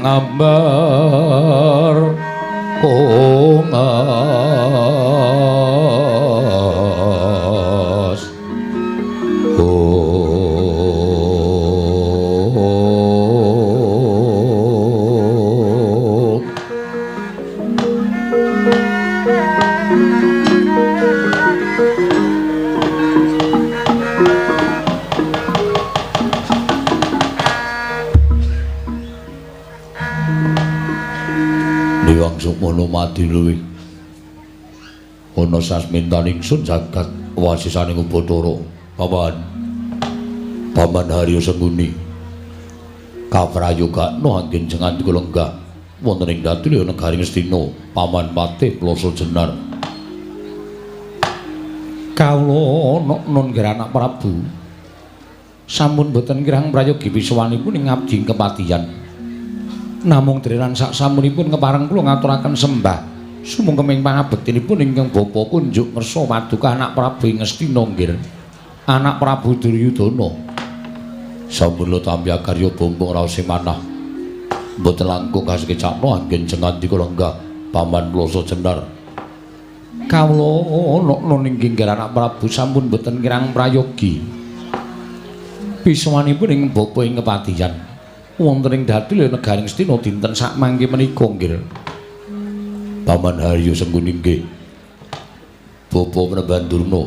mangambar ongas Sukmono mati luwih ana sasmintan ingsun jagat wasisaning Ubathara Paman Harya Senguni kaprayogakna anggen jengan kula lenggah wonten ing Datul Negari Ngastina Paman Patih Plasa Jenar kawula nun anak Prabu sampun boten kirang prayogi wiswanipun ing ngabdi kepatihan namung driran sak samunipun kepareng kula ngaturaken sembah sumung keming pangabektinipun ingkang Bapa kunjuk ngersa paduka anak Prabu Ngastina nggih anak Prabu Duryudana sampun tampi karya bombong raos sing manah mboten langkung kasekecakna anggen jengan kula lenggah Paman Plasa Jenar kawula nun inggih anak Prabu sampun boten kirang prayogi wiswanipun ing bapa ing kepatihan wonten ing Datul Negari Ngastina dinten sak mangke menika nggih. Paman Harya Sengkuni nggih. Bapa Prabandurna.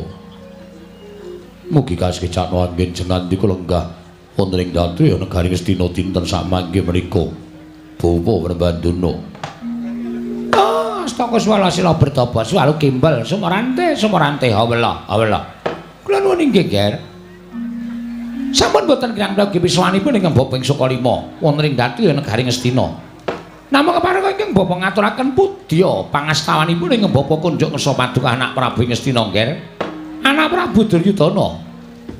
Mugi kasekecakna anggen jengan kula lenggah wonten ing Datul Negari Ngastina dinten sak mangke menika. Bapa Prabandurna. Astaka swala sila bertapa swalu kimbal sumarante hawala. Kula nuwun inggih, Ger. Sampun boten kirang prayogi wiswanipun ingkang Bapa ing Sukalima wonten ing Datul Negari Ngastina. Namung kepareng ingkang Bapa ngaturaken pudya pangastawanipun ingkang Bapa kunjuk ngersa paduka anak Prabu Ngastina nggih. Anak Prabu Duryudana.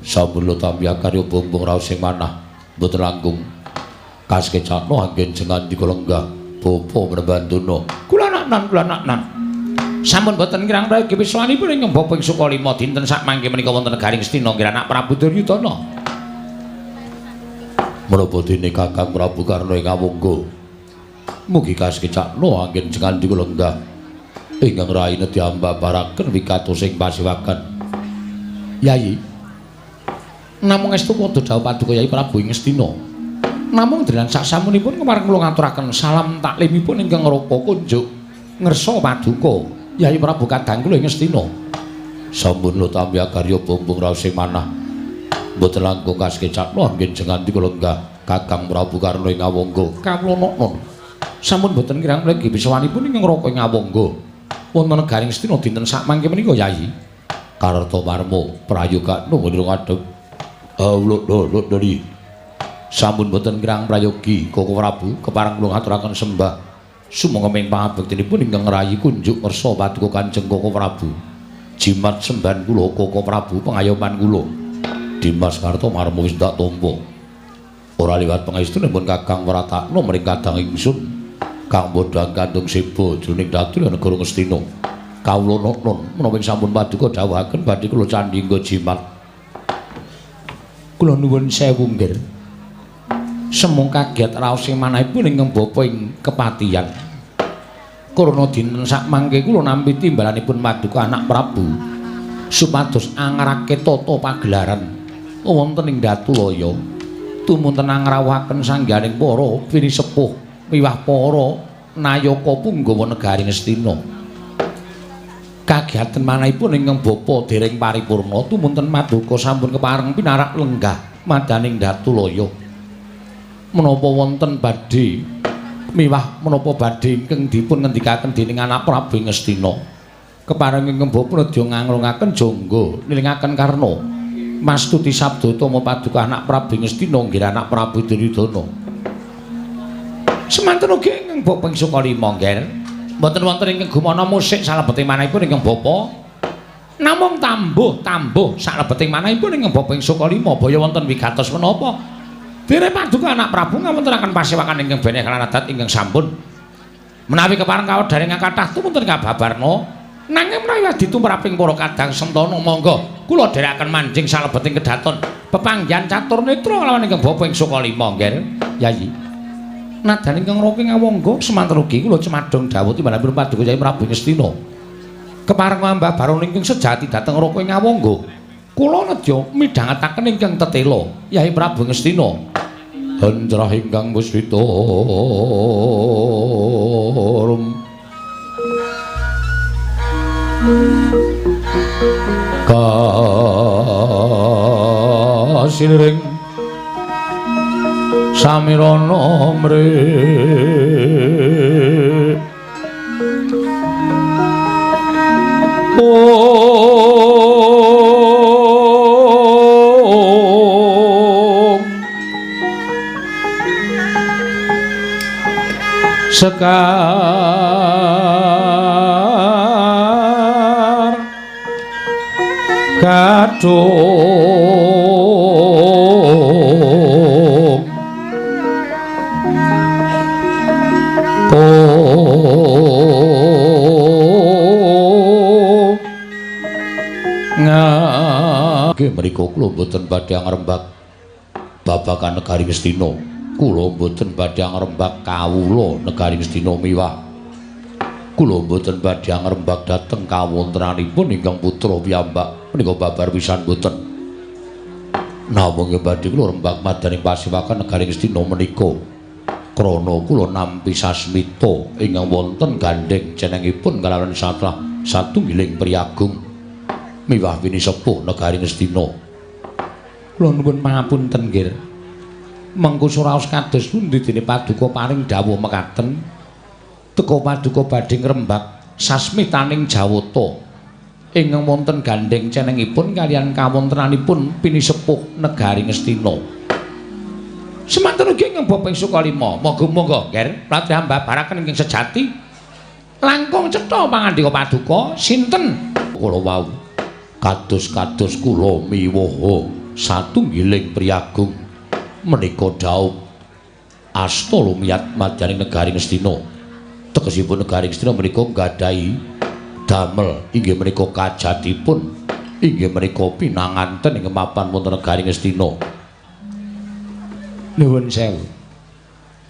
Sampun tampi karya bombong raos sing manah boten langkung kasekecakna anggen jengan kula lenggah Bapa Prabanduna. Kula nak nan. Sampun boten kirang prayogi wiswanipun ingkang Bapa ing Sukalima dinten sak mangke menika wonten Negari Ngastina nggih anak Prabu Duryudana. Menapa dene Kakang Prabu Karna ing Awangga mugi kasekecakna anggen jengan kula lenggah ingkang raine diambabaraken wikatos ing pasiwakan Yayi namung estu padha dawuh paduka Yayi Prabu Ngastina namung driran sak samunipun kemareng kula ngaturaken salam taklimipun ingkang rupa kunjuk ngersa paduka Yayi Prabu kadang kula Ngastina sampun tampi karya bombong raos sing manah mboten langkung kasekecakna anggen jengan kula lenggah Kakang Prabu Karna ing Awangga kawula nun sampun boten kirang mligi wiswanipun ing ngraka ing Awangga wonten Negari Ngastina dinten sak mangke menika Yayi karta marma prayogakna nurung adhep lho dari sampun boten kirang prayogi Koko Prabu kepareng kula ngaturaken sembah sumangga ing pangabektinipun ingkang rayi kunjuk ngersa paduka Kanjeng Koko Prabu jimat sembahan kula Koko Prabu pengayoman kula Dimas Kartomarma wis ndak tampa. Ora liwat pangestunipun Kakang Wratakna mring kadang ingsun kang bodhang kandung seba jroning Datul Negara Ngastina. Kawula nun menawi sampun paduka dawuhaken badhe kula candhi nggo jimat. Kula nuwun sewu nggih. Semung kaget raos sing manahipun ingkang bapa ing kepatihan. Karana dinten sak mangke kula nampi timbalanipun paduka anak Prabu supados angarake tata pagelaran wonten ing Datulaya tumunten angrawuhaken sangganing para pinisepuh miwah para nayaka punggawa Negari Ngastina. Kagiyaten manahipun ingkang bapa dereng paripurna tumunten paduka sampun kepareng pinarak lenggah madaning Datulaya. Menapa wonten badhe miwah menapa badhe ingkang dipun ngendikaken dening anak Prabu Ngastina. Kepareng ingkang bapa nedya nganglungaken jangga nilingaken karna mastuti sabda utama paduka anak Prabu Ngastina nggih anak Prabu Duryudana. Semanten ugi ingkang bapa ing Sukalima nggih. Mboten wonten ingkang gumana musik salebeting manahipun ingkang bapa. Namung tambuh salebeting manahipun ingkang bapa ing Sukalima baya wonten wigatos menapa. Dene paduka anak Prabu ngawontenaken pasewakan ingkang beneh kalan adat ingkang sampun. Menawi kepareng kawedaring kathah tumunten kababarna nanging menawi ditumraping para kadang sentana monggo kula dherekaken manjing salebeting kedaton pepanggihan catur netra kalawan ingkang bapa ing Sukalima nggih Yayi. Nadan ingkang roke ngawangga semanten ugi kula cemadhong dawuh timbanipun Paduka Kyai Prabu Ngastina. Kepareng ngambah baron ingkang sejati dhateng roke ngawangga. Kula nedya midhangetaken ingkang tetela Kyai Prabu Ngastina. Handrah ingkang muswita kasiliring samirana mrih sekar kadung ngage mriku kula mboten badhe ngrembak babagan negari Ngastina. Kula mboten badhe ngrembak kawula negari Ngastina miwah. Kula mboten badhe ngrembak dhateng kawontenanipun ingkang putra piyambak menika babar pisan mboten. Namung badhe kula rembak madaning pasiwakan negari Ngastina menika krana kula nampi sasmita ingkang wonten gandheng jenengipun kalawan satunggiling priyagung miwah wini sepuh negari Ngastina. Kula nuwun pangapunten nggih. Mengko suraos kados pundi dene Paduka paring dawuh mekaten teka Paduka badhe ngrembak sasmitaning Jawata ingkang wonten gandheng cenengipun kaliyan kawontenanipun pinisepuh negari Ngastina. Semanten ugi ingkang bapa Sukalima, monggo-monggo Nger pratihambah baraken ingkang sejati. Langkung cetha pangandika Paduka, sinten? Kula wau kados-kados kula miwaha satunggiling priyagung menika daup asta lumiyat madaning negari Ngastina. Tegesipun negari Ngastina menika nggadahi damel inggih menika kajatipun inggih menika pinanganten ing mapan wonten negari Ngastina. Nuwun sewu.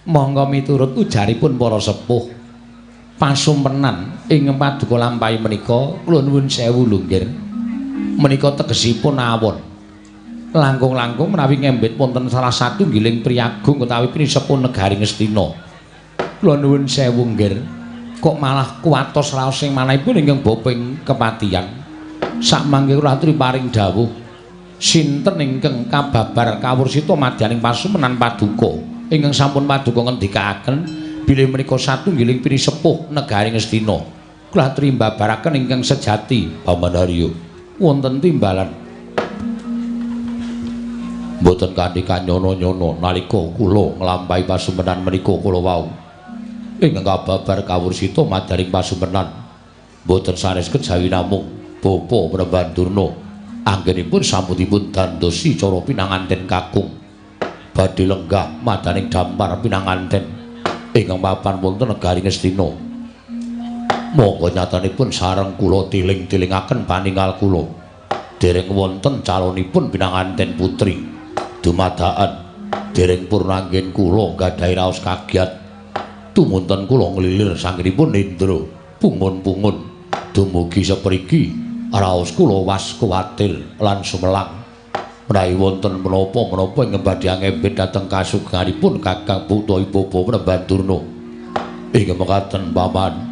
Monggo miturut ujaripun para sepuh pasumpenan ing Paduka lampahi menika kula nuwun sewu lho nggih. Menika tegesipun awon. Langkung-langkung menawi ngembet wonten salah satunggiling priyagung utawi pinisepuh negari Ngastina. Kula nuwun sewu nggih. Kok malah kuwatos raos sing manahipun ingkang bopeng kepatihan. Sakmangke kula aturi paring dawuh sinten ingkang kababar kawursita madyaning pasumpenan Paduka ingkang sampun Paduka ngendikaaken bilih menika satunggiling pinisepuh negari Ngastina. Kula aturi mbabaraken ingkang sejati Pamanarya wonten timbalan mboten kanthi kanyono-nyono nalika kula nglampahi pasumpenan menika kula wau ingkang kababar kawursita madaning pasumpenan mboten sanes kejawi namung Bapa Mremban Durna anggenipun sambutipun dandosi cara pinanganten kakung badhe lenggah madaning dampar pinanganten ingkang papan wonten negari Ngastina. Monggo nyatanipun sareng kula tiling-tilingaken paningal kula dereng wonten calonipun pinanganten putri dumadakan dereng purnanggen kula gadhahi raos kagiat tumunten kula nglilir sanggenipun Indra pungun-pungun dumugi sapriki raos kula was kuwatir lan sumelang menawi wonten menapa-menapa ing badhe ngembet dhateng kasugenganipun Kakang Putra Bapa Mremban Durna ing mekaten paman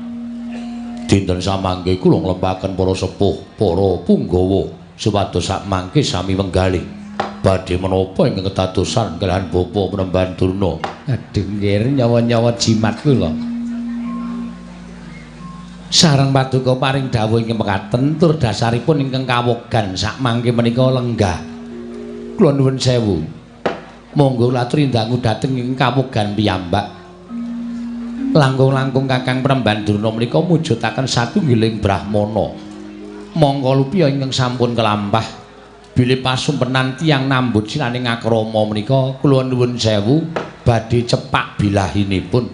dinten samangke kula nglempaken para sepuh para punggawa supados sakmangke sami wenggalih badhe menapa ingkang kedadosan kaliyan Bapa Mremban Durna. Aduh nggih nyawa-nyawa jimat kula. Sareng Paduka paring dawuh ingkang mekaten tur dasaripun ingkang kawogan sakmangke menika lenggah. Kula nuwun sewu. Monggo latri ndangu dhateng ing kawogan piyambak. Langkung-langkung Kakang Mremban Durna menika mujudaken satunggiling brahmana. Monggo lupiya ingkang sampun kelampah bilih pasumpenan tiyang nambut sinaning akrama menika kula nuwun sewu badhe cepak bilahinipun.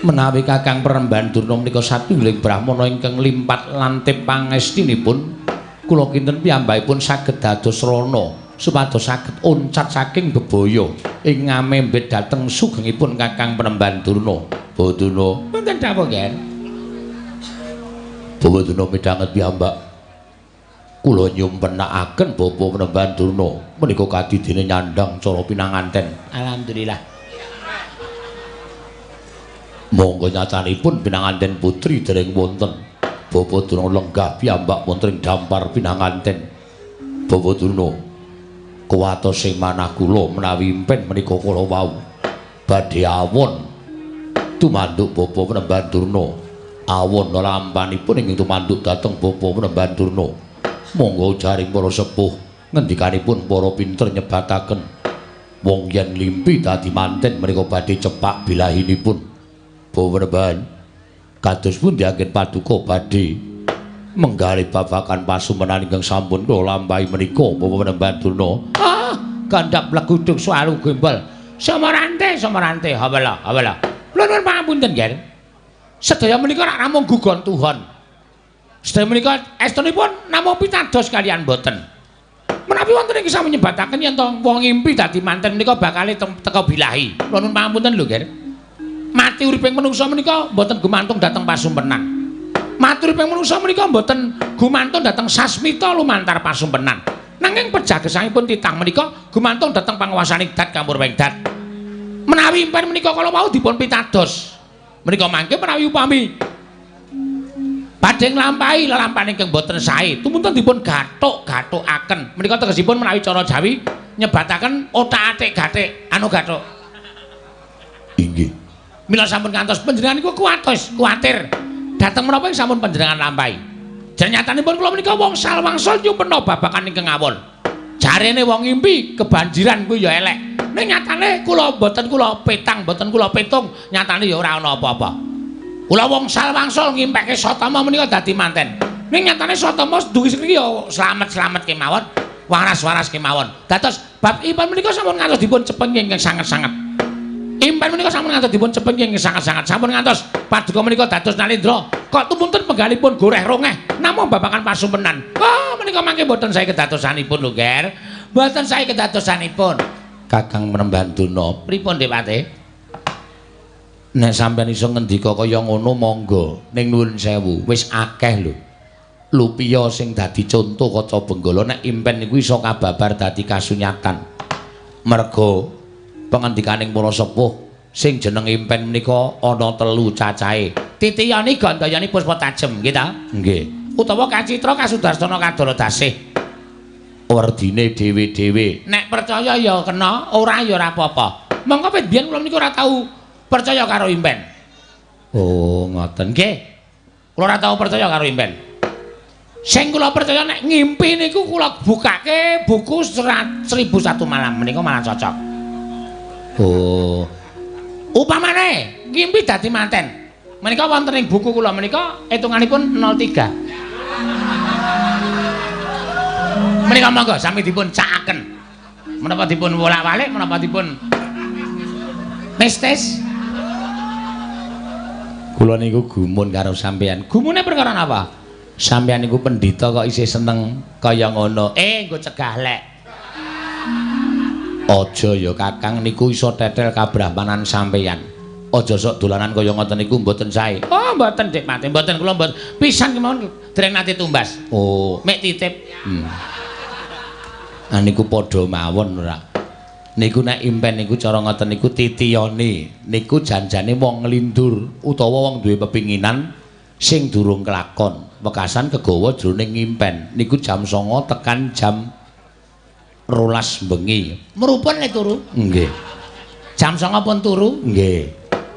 Menawi Kakang Mremban Durna menika satunggiling brahmana ingkang limpat lantip pangestinipun kula kinten piyambakipun saged dados rana supados saged oncat saking bebaya ing ngamembet dhateng sugengipun Kakang Penemban Durna. Bawa Durna, mboten dawuh nggih. Bawa Durna midhanget piyambak. Kula nyumpenakaken Bapa Penemban Durna menika kadidene nyandhang cara pinanganten. Alhamdulillah. Monggo nyatanipun pinanganten putri dereng wonten. Bapa Durna lenggah piyambak wonten ing dampar pinanganten. Bapa Durna kuwatos sing manah kula menawi impen menika kula wau badhe awon tumanduk Bapa Penemban Durna. Awon lampanipun ing tumanduk dhateng Bapa Penemban Durna. Monggo jaring para sepuh ngendikanipun para pinter nyebataken wong yen limpi dadi manten menika badhe cepak bilahinipun. Bapa Penemban kados pundi anggen paduka badhe menggali babakan pasumenan ingkang sampun kula lampahi menika Bapa Penemban Durna. Ah, gandhap legudug swalu gembel. Samarante, hawala. Kula nuwun pangapunten, Ger. Sedaya menika rak namung gugon Tuhan. Sedaya menika estunipun namung pitados kalian boten. Menawi wonten ing kisah menyebataken yen to wong ngimpi dadi manten menika bakal teka bilahi. Kula nuwun pangapunten lho, Ger. Mati uriping manungsa menika boten gumantung dhateng pasumpenan. Mati uriping manungsa menika boten gumantung dhateng sasmita lumantar pasumpenan. Nanging pejagesangipun titah menika gumantung dhateng panguwasaning dat campur wengdat. Menawi impen menika kala wau dipun pitados. Menika mangke menawi upami badhe nglampahi lelampahan ingkang boten sae, tumunten dipun gathuk-gathukaken. Menika tegesipun menawi cara Jawi nyebataken otak-atik gathik, gathuk. Inggih. Mila sampun ngantos panjenengan niku kuwatir dhateng menapa ing sampun panjenengan lampahi. Jan nyatanipun kula menika wong salwangsul nyumpena babakan ingkang awon. Jarene wong ngimpi kebanjiran kuwi ya elek. Ning nyatane kula boten kula petang, boten kula petung, nyatane ya ora ana apa-apa. Kula wong salwangsul ngimpeke Satama menika dadi manten. Ning nyatane Satama dugi sekriki ya slamet-slamet kemawon, waras-waras kemawon. Dados bab impen menika sampun ngantos dipun cepeng ingkang sanget-sanget. Impen menika sampun ngantos dipun cepeng ingkang sanget-sanget. Sampun ngantos paduka menika dados Nalendra. Kok tumunten penggalipun goreh rongeh namung babakan pasumpenan. Oh, menika mangke boten sae kedatosanipun lho, Ger. Boten sae kedatosanipun. Kakang Penemban Durna, pripun Dewate? Nek sampeyan iso ngendika kaya ngono monggo, ning nuwun sewu, wis akeh lho. Lupiya sing dadi conto kaca benggala nek impen niku iso kababar dadi kasunyatan. Merga pangandikaning para sepuh sing jeneng impen menika ana 3 cacahe. Titiyani gandayani puspa tajem, nggih ta? Nggih. Utawa kacitra kasudarsana kadara dasih. Werdine dhewe-dhewe. Nek percaya ya kena, ora ya ora apa-apa. Monggo pit biyen kula menika ora tau percaya karo impen. Oh, ngoten. Nggih. Kula ora tau percaya karo impen. Sing kula percaya nek ngimpi niku kula bukake buku 1001 malam menika malah cocok. Oh. Upamane ngimpi dadi manten. Menika wonten ing buku kula menika hitunganipun 03. Menika monggo sami dipun cakaken. Menapa dipun wolak-walik, menapa dipun mistis. Kula niku gumun karo sampeyan. Gumune perkara napa? Sampeyan niku pendhita kok isih seneng kaya ngono. Nggo cegah lek. Aja ya Kakang niku iso tetel kabrahmanan sampeyan. Aja sok dolanan kaya ngoten niku mboten sae. Oh, mboten Dik Mati, mboten kula mboten. Pisan kemawon dereng nate tumbas. Oh, mek titip. Niku padha mawon ora. Niku nek impen niku cara ngoten niku titiyane. Niku janjane wong nglindur utawa wong duwe pepinginan sing durung kelakon. Wekasan kegawa jroning impen. Niku jam 09.00 tekan jam 12 bengi. Merupun nek turu? Nggih. Jam 09.00 pun turu? Nggih.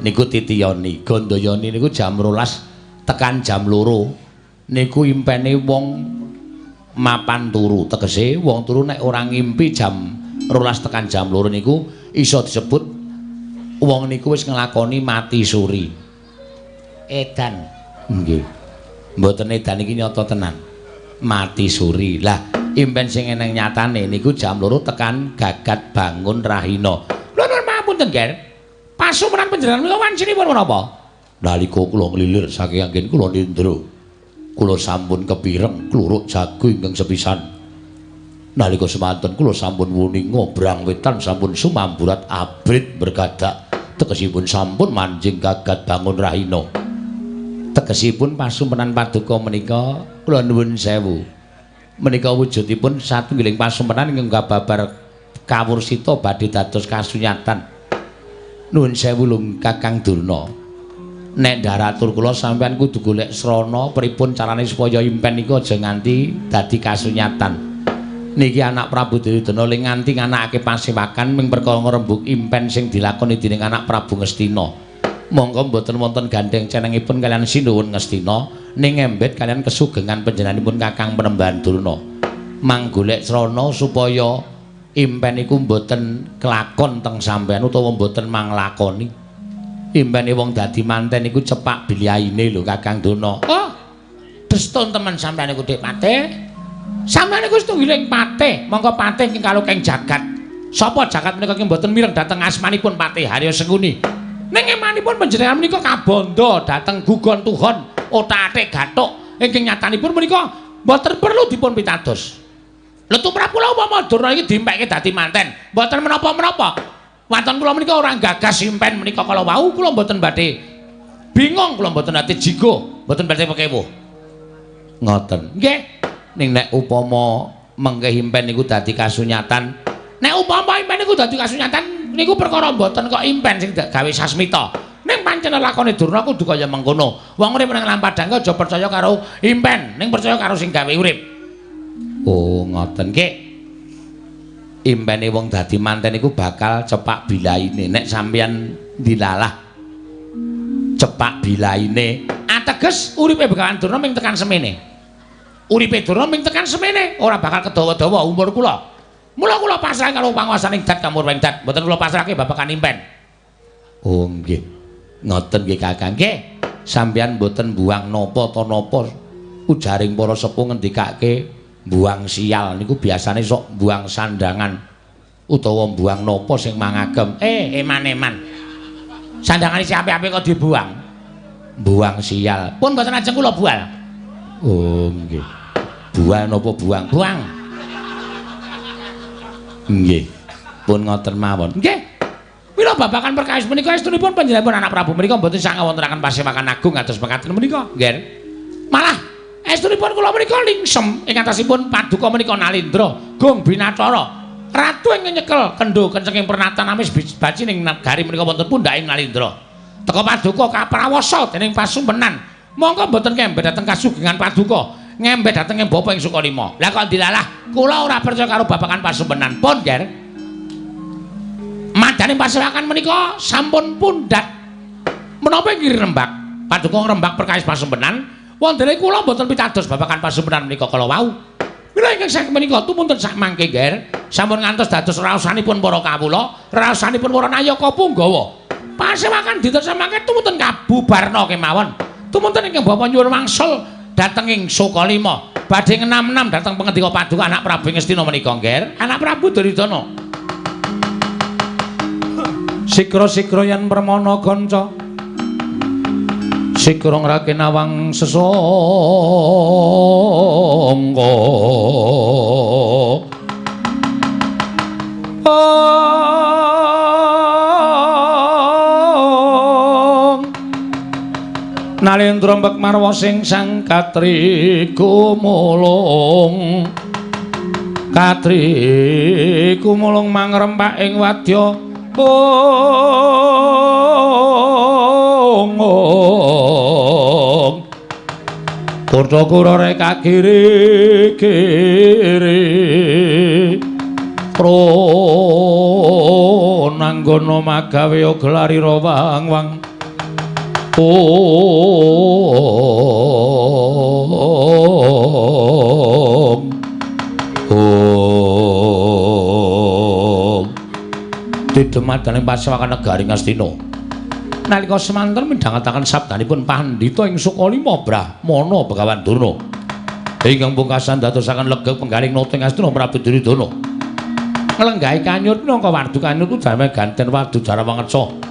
Niku titiyane. Gandayane niku jam 12 tekan jam 2. Niku impene wong mapan turu, tegese wong turu nek ora ngimpi jam 12 tekan jam 2 niku iso disebut wong niku wis nglakoni mati suri. Edan. Nggih. Mboten edan iki nyata tenan. Mati suri. Lah, impen sing eneng nyatane niku jam 2 tekan gagat bangun rahina. Lha nuwun pamunten, Ger. Pasumenan panjenengan menika wancinipun menapa? Nalika kula nglilir saking anggen kula nindra. Kula sampun kepireng kluruk jago ingkang sepisan. Nalika semanten kula sampun wuninga brang wetan sampun sumamburat abrit bergadak tegesipun sampun manjing gagat bangun rahina. Tegesipun pasumpenan paduka menika kula nuwun sewu. Menika wujudipun satunggiling pasumpenan ingkang kababar kawursita badhe dados kasunyatan. Nuwun sewu lung Kakang Durna. Nek daratur kula sampeyan kudu golek srana pripun carane supaya impen iku aja nganti dadi kasunyatan. Niki anak Prabu Duryudana ling nganti nganakake pasewakan ming perkara ngrembug impen sing dilakoni dening anak Prabu Ngastina. Monggo mboten wonten gandeng cenengipun kalian Sinuwun Ngastina ning embet kalian kesugengan panjenenganipun Kakang Penembahan Durna. Manggolek srana supaya impen iku mboten kelakon teng sampean utawa mboten manglakoni. Impene wong dadi manten iku cepak bilyaine lho Kakang Durna. Oh, destun temen sampean iku Dik Patih. Sampeyan iku setunggiling patih, mongko patih ing kalukeng jagat. Sapa jagat menika ki mboten mireng dhateng asmanipun Patih Harya Sengkuni. Ning emanipun panjenengan menika kabanda dhateng gugon tuhon, otak-atik gathuk ingkang nyatanipun menika mboten perlu dipun pitados. Lha tumrap kula upama Durna iki dimpekke dadi manten, mboten menapa-menapa. Waton kula menika ora gagas impen menika kala wau kula mboten badhe bingung, kula mboten ate jigo, mboten badhe pekewuh. Ngoten. Nggih. Ning nek upama mengke impen niku dadi kasunyatan, nek upama impen niku dadi kasunyatan niku perkara mboten kok impen sing gawe sasmita. Ning pancen lakone Durna kudu kaya mengkono. Wong urip nang Lampadang aja percaya karo impen, ning percaya karo sing gawe urip. Oh, ngoten nggih. Impene wong dadi manten niku bakal cepak bilaine nek sampeyan dilalah. Cepak bilaine ateges uripe Begawan Durna ming tekan semene. Uripe Durna ming tekan semene ora bakal kedawa-dawa umur kula. Mula kula pasrah karo panguwasaning Dat Kamurweng Dat, mboten kula pasrahke babagan impen. Oh nggih. Ngoten nggih Kakang nggih. Sampeyan mboten buang napa ta napa ujaring para sepuh ngendikake buang sial niku biasane sok buang sandangan utawa buang napa sing mangagem. Eman-eman. Sandangane si apik-apik kok dibuang. Buang sial. Pun mboten ajeng kula bual. Oh nggih. Buang napa buang? Buang. Nggih. Pun ngoten mawon. Nggih. Mila babakan perkawis menika estunipun panjenenganipun anak Prabu menika mboten sak ngawontenaken pasewakan agung kados mekaten menika. Nggih. Malah estunipun kula menika lingsem ing atasipun paduka menika Nalindra, Gong Binathara. Ratu ingkang nyekel kendho kencenging pernatan amis baci ning negari menika wonten pundhaking Nalindra. Teka paduka kaprawasa dening pasumpenan. Monggo mboten ngembet dhateng kasugengan paduka, ngembet dhateng Bapa ing Sukalima. Lah kok dilalah, kula ora percaya karo babakan pasumpenan. Pun, Ger. Madane pasewakan menika sampun pundhat. Menapa nggih Rembag? Paduka ngrembag perkawis pasumpenan, wondene kula mboten pitados babakan pasumpenan menika kala wau. Mila ingkang saking menika tumunten sak mangke, Ger, sampun ngantos dados raosanipun para kawula, raosanipun para nayaka Punggawa. Pasewakan diterus mangke tumunten kabubarna kemawon. Tumunten ingkang Bapak nyuwun wangsul dhateng ing Sukalima badhe ngenam-enam dhateng pangandika paduka anak Prabu Ngastina menika nggih anak Prabu Duryudana. Sikra-sikra yen permana kanca sikra ngrakenawang sesangga Nalendra mbek marwa sing sang Katri kumulung mangrempak ing wadya Kurta kurare kakiri-kiri prananggana magawe gelari wang-wang Didemadane pasewakan negari Ngastina. Nalika semanten midhangetaken sabdanipun pandhita ing Sukalima Brahmana Begawan Durna. Ingkang pungkasan dadosaken legeng penggaling nata Ngastina Prabu Duryudana. Nglenggahi kanyur minangka wardu kanyur damel ganten wadu Jarawangesa.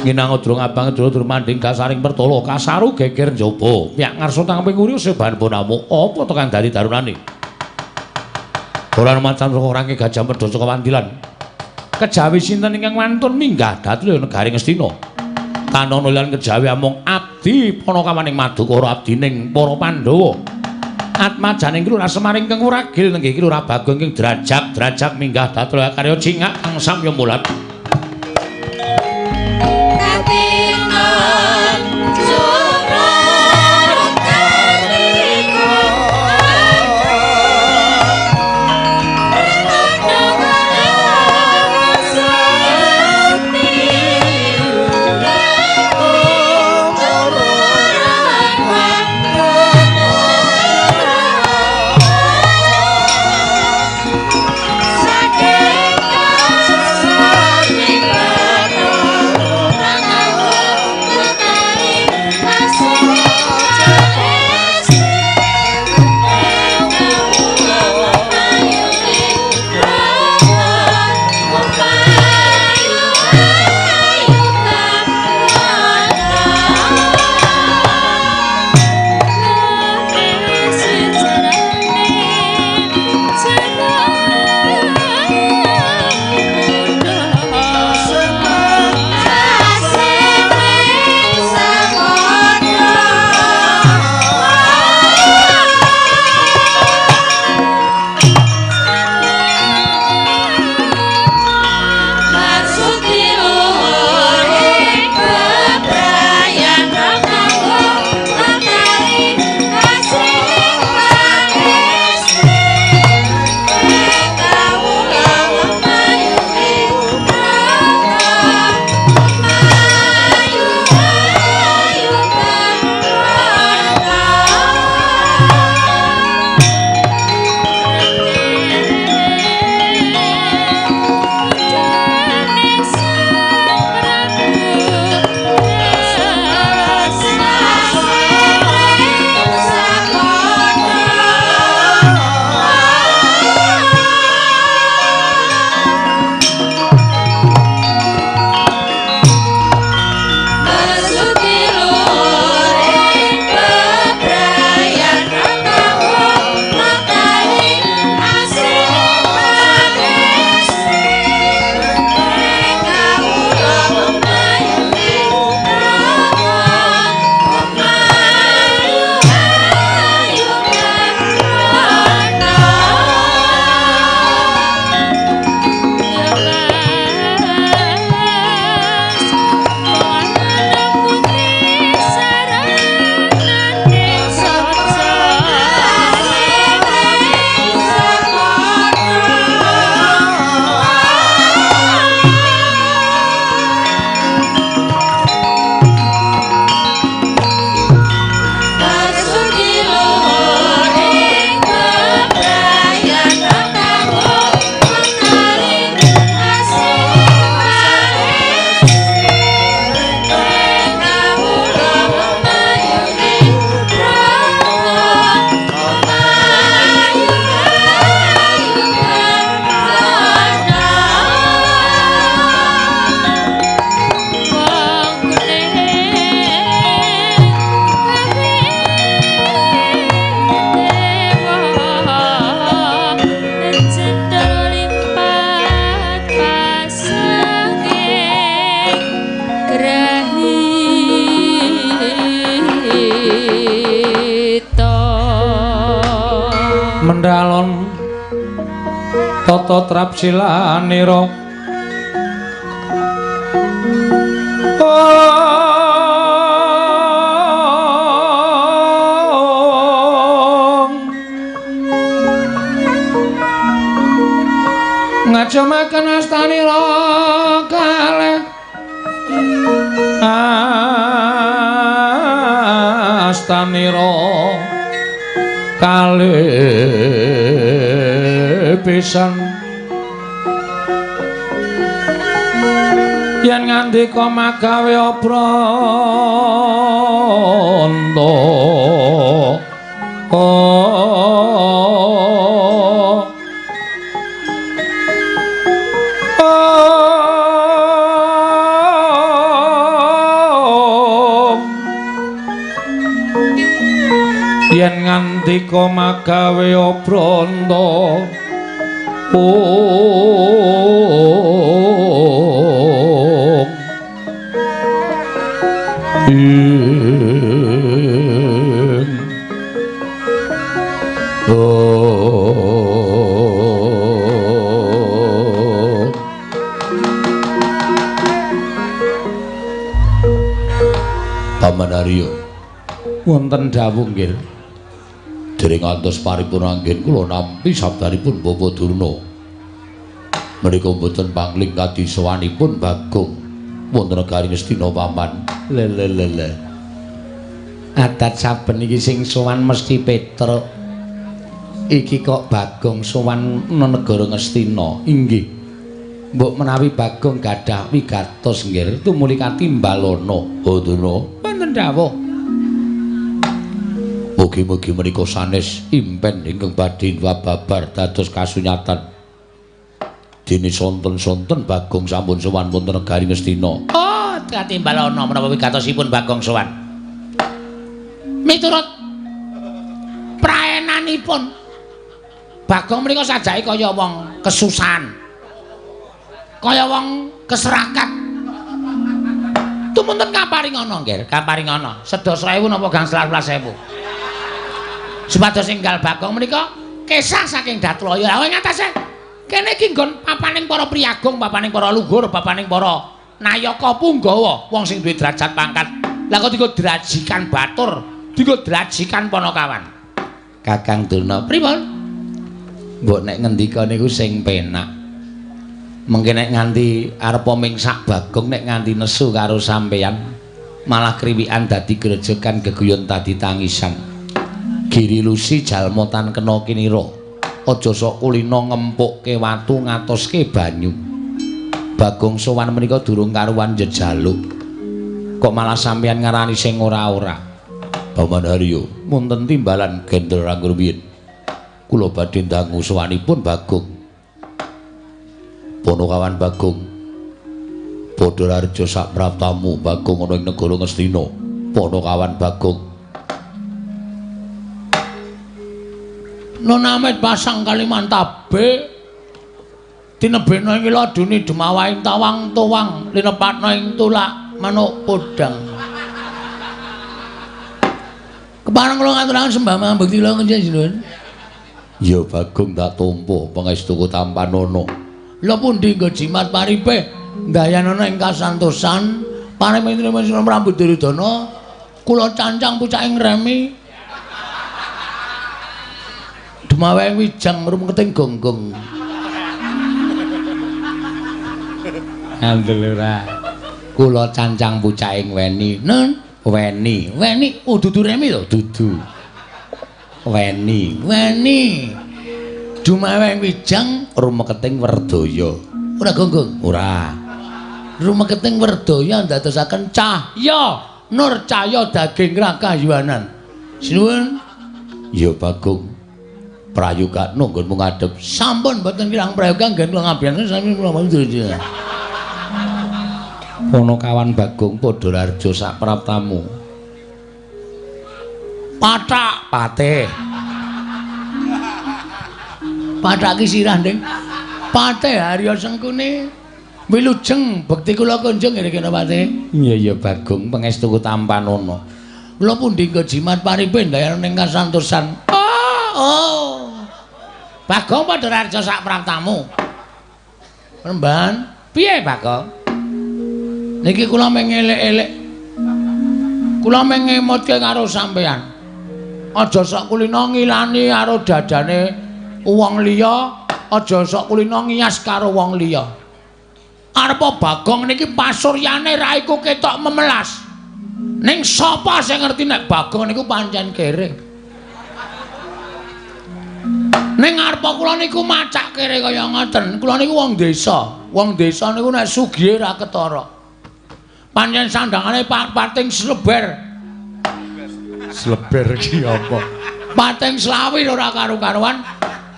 Nginang udrung abang dur manding dasaring pertolo kasaru geger njaba. Piyak ngarsa tang ping uri seban punamu apa to kang dadi darunane. Ora macan rangke Gajah Mada saka Wandilan. Kejawi sinten ingkang wantun minggah dhateng negaring Astina. Kanono lan kejawi amung abdi Panakawaning Madukara abdining para Pandhawa. Atmajaning Lurah Semar ingkang Wuragil nenggih Lurah Bagong ingkang drajak minggah dhateng karya cingak kang samya mulat. Mendalon tata trapsilanira ngajamaken astanira kalih astanira kalih pisan yen ngandika magawe apranta yen ngandika magawe apranta Paman Arya wonten dawuh nggih. Dereng ngantos paripurna anggen kula nampi sabdanipun Bapak Durna. Menika mboten pangling kadi sowanipun Bagong wonten negari Ngastina paman. Lelelele. Adat saben iki sing sowan mesti Petruk. Iki kok Bagong sowan negara Ngastina. Inggih. Mbok menawi Bagong gadah wigatos nggih tumuli katimbalana. Oh Durna. Wonten dawuh. Mugi-mugi menika sanes impen ingkang badhe babar dados kasunyatan. Dene sonten-sonten Bagong sampun sowan wonten negari Ngastina. Oh, katimbalana menapa wigatosipun Bagong sowan. Miturut praenanipun Bagong menika sajake kaya wong kesusahan. Kaya wong keserakat. Tumunten kaparingana nggih, kaparingana. Sedasa ewu napa gangsal 12.000. Supados enggal Bagong menika kesah saking Datlaya. Lah ing atase kene iki nggon papaning para priyagung, papaning para luhur, papaning para nayaka punggawa, wong sing duwe derajat pangkat. Lah kok dienggo drajikan batur, dienggo drajikan Panakawan. Kakang Durna, pripun? Mbok nek ngendika niku sing penak. Mengke nek nganti arepa mingsak Bagong nek nganti nesu karo sampeyan, malah kriwikan dadi grejekan geguyon tadi tangisan. Giri lusi jalma tan kena kinira. Aja sok kulina ngempukke watu ngatoske banyu. Bagong sowan menika durung karuan jejaluk. Kok malah sampeyan ngarani sing ora-ora. Paman Arya, Munten timbalan Gendel Rangrumiyin. Kula badhe ndangu sowanipun Bagong. Panakawan Bagong. Padha raja sak praptamu Bagong ana ing negara Ngastina. Panakawan Bagong. Nonamit pasang Kalimantabe tinebena ing ladune demawaing tawang-tawang linepatna ing tulak manuk podang. Kepareng kula ngaturaken sembah mambekti kula njenengan. Ya Bagong tak tampa pangestuku tampanana. Lha pundi nggo jimat paripe ndayanana ing kasantosan panemene rambut Duryudana kula cancang pucaking remi. Dumaweng wijang rumketing gonggong. Andel ora. Kula cancang pucaking weni. Nun, weni. Weni dudu remi to? Dudu. Weni. Dumaweng wijang rumketing Werdaya. Ora gonggong? Ora. Rumketing Werdaya ndadosaken cahya nur cahya daging rakayuanan. Sinuwun. Ya Bagong. Prayoga nunggon ngadep. Sampun mboten kirang prayoga nggih kula ngabiyen sami kula mawon Durna. Panakawan Bagong padha raja sak praptamu. Pathak patih. Pathak ki sirah nding. Patih Harya Sengkune. Wilujeng bekti kula kunjung ngene kene patih. Iya Bagong pangestuku tampanana. Kula pundi nggo jimat paripe ndayan ning kasantosan. Oh. Bagong padha raja sak praptamu. Remban, piye Bagong? Niki kula mengelek-elek. Kula mengemotke karo sampean. Aja sok kulina ngilani karo dadane wong liya, aja sok kulina ngiyas karo wong liya. Arepa Bagong niki pasuryane ra iku ketok memelas. Ning sapa sing ngerti nek Bagong niku pancen kere? Ning arepa kula niku macak kere kaya ngoten. Kula niku wong desa. Wong desa niku nek sugih ra ketara. Pancen sandangane pating sleber. Sleber ki apa? Pating slawi ora karo-karuan.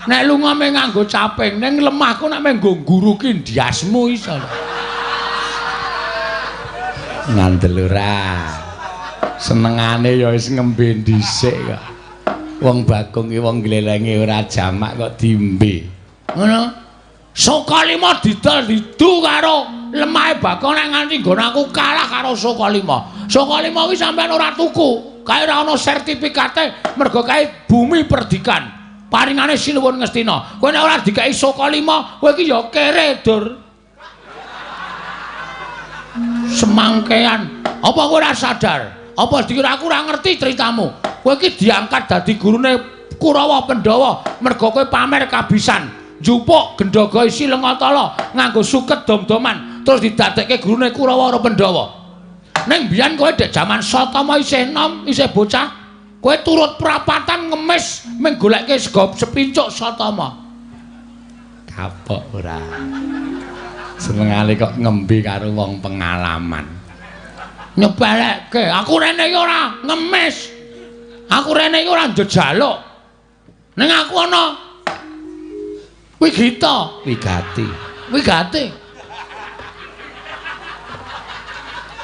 Nek lunga meh nganggo caping, ning lemahku nek meh nggo guru ki ndiasmu iso. Ngandel ora. Senengane ya wis ngembe dhisik kok. Wong Bagong ki wong glelenge ora jamak kok diembe. Ngono. Sokalima didol didu karo lemahe Bagong nek nganti nggon aku kalah karo Sokalima. Sokalima kuwi sampean ora tuku. Kae ora ana sertifikate mergo kae bumi perdikan. Paringane Sinuwun Ngastina. Kowe nek ora dikai Sokalima, kowe iki ya kere, Dur. Semangkean. Apa kowe ora sadar? Apa dikira aku ora ngerti ceritamu? Kowe iki diangkat dadi gurune Kurawa Pandhawa mergo kowe pamer kabisan. Njupuk Gendhaga isi Lengatala nganggo suket dom-doman terus didadekke gurune Kurawa Pandhawa. Ning biyen kowe dek jaman Satama isih enom, isih bocah, kowe turut prapatan ngemis mung goleke sego sepincuk Satama. Kapok ora. Senengane kok ngembe karo wong pengalaman. Nyepelekke, aku rene iki ora ngemis. Aku rene iki ora njejaluk. Ning aku ana Wigita, Wigati.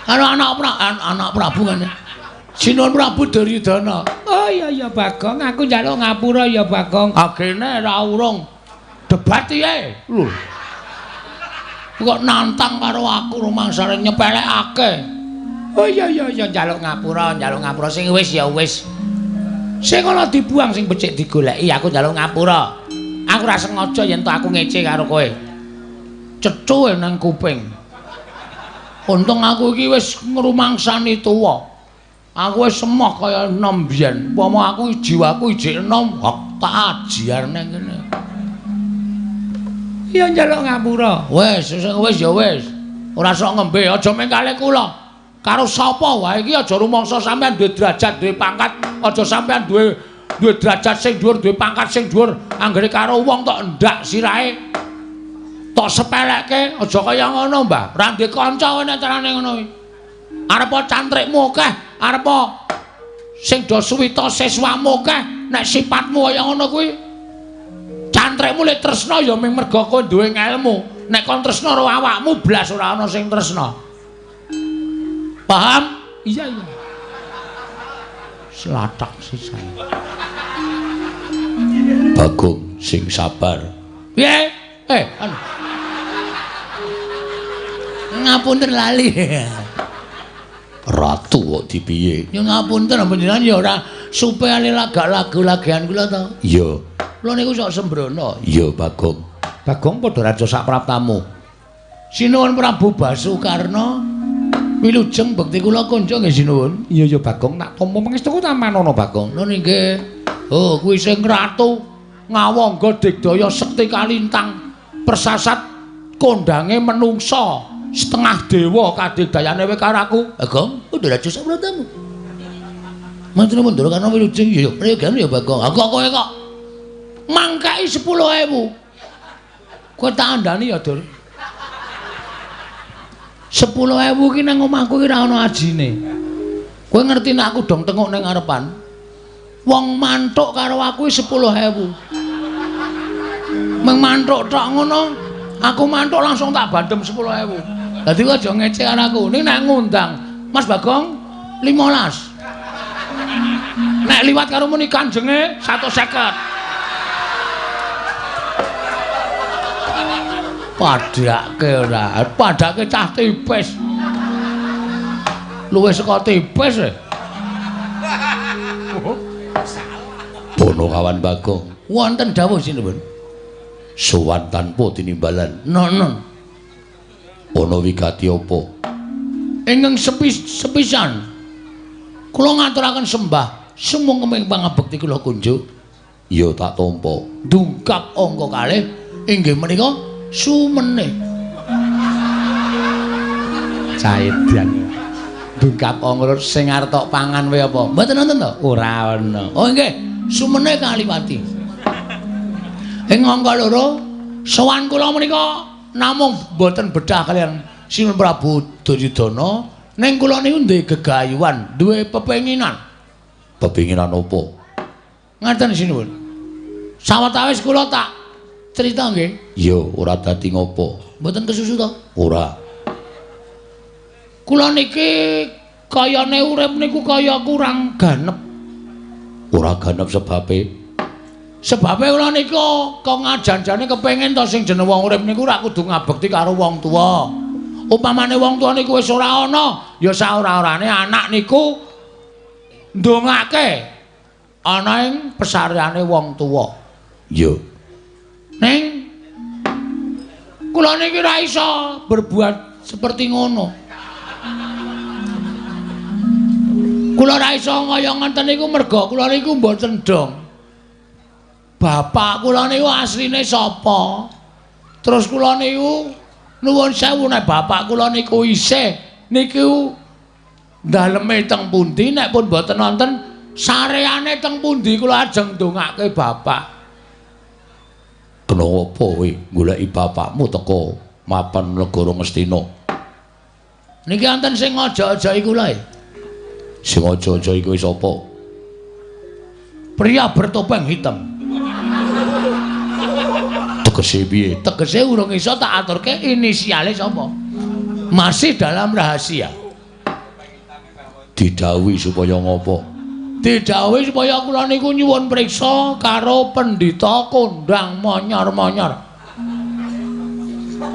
Anak Prabu kan. Sinuwun Prabu Duryudana. Oh iya Bagong, aku njaluk ngapura ya Bagong. Agene ra urung. Debat piye? Lho. Kok nantang karo aku rumangsane nyepelekake. Oh iya njaluk ngapura sing wis ya wis. Sing ana dibuang sing becik digoleki aku njaluk ngapura. Aku ora sengaja yen aku ngece karo kowe. Cecu nang kuping. Untung aku iki wis ngrumangsani tuwa. Aku wis semoh kaya enom biyen. Upama aku jiwaku ijik enom, hak tak ajiar nang kene. Ya njaluk ngapura. Wis ya wis. Ora sok ngembe, aja mengkale kula. Karo sapa wae iki aja rumangsa sampean duwe derajat, duwe pangkat, aja sampean duwe derajat sing dhuwur, duwe pangkat sing dhuwur, anggere karo wong tok ndak sirahe. Tok sepelekke, aja kaya ngono, Mbah. Ra ndek kanca nek carane ngono kuwi. Arepa cantrikmu akeh, arepa sing do suwita siswamu akeh, nek sifatmu kaya ngono kuwi. Cantrikmu lek tresna ya mung mergo kowe duwe ilmu. Nek kon tresna karo awakmu blas ora ana sing tresna. Paham? Iya. Slatak sisan. Bagong sing sabar. Piye? Anu. Ngapunten lali. Ratu kok dipiye? Ya ngapunten panjenengan ya ora supe ale lagu-lagian kula to. Iya. Kula niku sok sembrono. Iya, Bagong. Bagong padha raja sak praptamu. Sinuwun Prabu Basukarna. Wilujeng bekti kula kanca nggih sinuwun. Iya Bagong, tak tampa pangestu tamanono Bagong. Lho nggih. Oh, kuwi sing ratu ngawangga digdaya sekti kalintang persasat kondange menungsa setengah dewa kadigdayane wae karo aku. Bagong, padha raja sak praptamu. Manten mundur karena wilujeng ya prayogan ya Bagong. Aku kowe kok mangkai 10.000. Kowe tak andani ya, Dur. 10.000 ki nang omahku ki ora ana ajine. Kowe ngerti nek aku dong tengok ning ngarepan. Wong mantuk karo aku 10.000. Meng mantuk tok ngono, aku mantuk langsung tak bandem 10.000. Dadi kowe aja ngece karo aku. Ning nek ngundang Mas Bagong 15. Nek liwat karo muni kanjenge 150. Padake cah tipis. Luwih saka tipis e. Bono kawan Bagong. Wonten dawuh sinuwun. Sowan tanpa tinimbalan. Nono. Ana wigati apa? Ingkang sepisan. Kula ngaturaken sembah sumung kemeng pangabekti kula kunjuk. Ya tak tampa. Dungkap angka kalih inggih menika sumene. Caedan. Dungkap angka sing arep tok pangan wae apa? Mboten wonten to? Ora ana. Oh nggih, sumene kaliwati. Ing angka loro sowan kula menika namung boten bedah kalian Sinuwun Prabu Duryudana ning kula niku duwe gegayuhan, duwe pepenginan. Pepenginan apa? Ngaten sinuwun. Sawetawis kula tak crita nggih. Ya, ora dadi ngopo. Mboten kesusu to? Ora. Kula niki kayane urip niku kaya kurang ganep. Ora ganep sebabe Sebabe kula niku kok ngajanjane kepengin to sing jeneng wong urip niku ora kudu ngabekti karo wong tuwa. Upamane wong tuwa niku wis ora ana, ya saora-orane anak niku ndongake ana ing pesareane wong tuwa. Yo. Ning kula niki ora iso berbuat seperti ngono. Kula ora iso kaya ngoten niku merga kula niku mboten dong. Bapak kula niku asline sapa? Terus kula niku nuwun sewu nek bapak kula niku isih niku daleme teng pundi nek pun mboten wonten sareane teng pundi kula ajeng ndongake bapak. Kenapa kowe goleki bapakmu teko mapan negara Ngastina? Niki wonten sing aja-aja iku lho. Sing aja-aja iku sapa? Pria bertopeng hitam. Tegese piye? Tegese urung iso tak aturke inisiale sapa. Masih dalam rahasia. Didhawuhi supaya ngopo? Didhawuhi supaya kula niku nyuwun priksa karo Pendhita Kondang Monyor-monyor.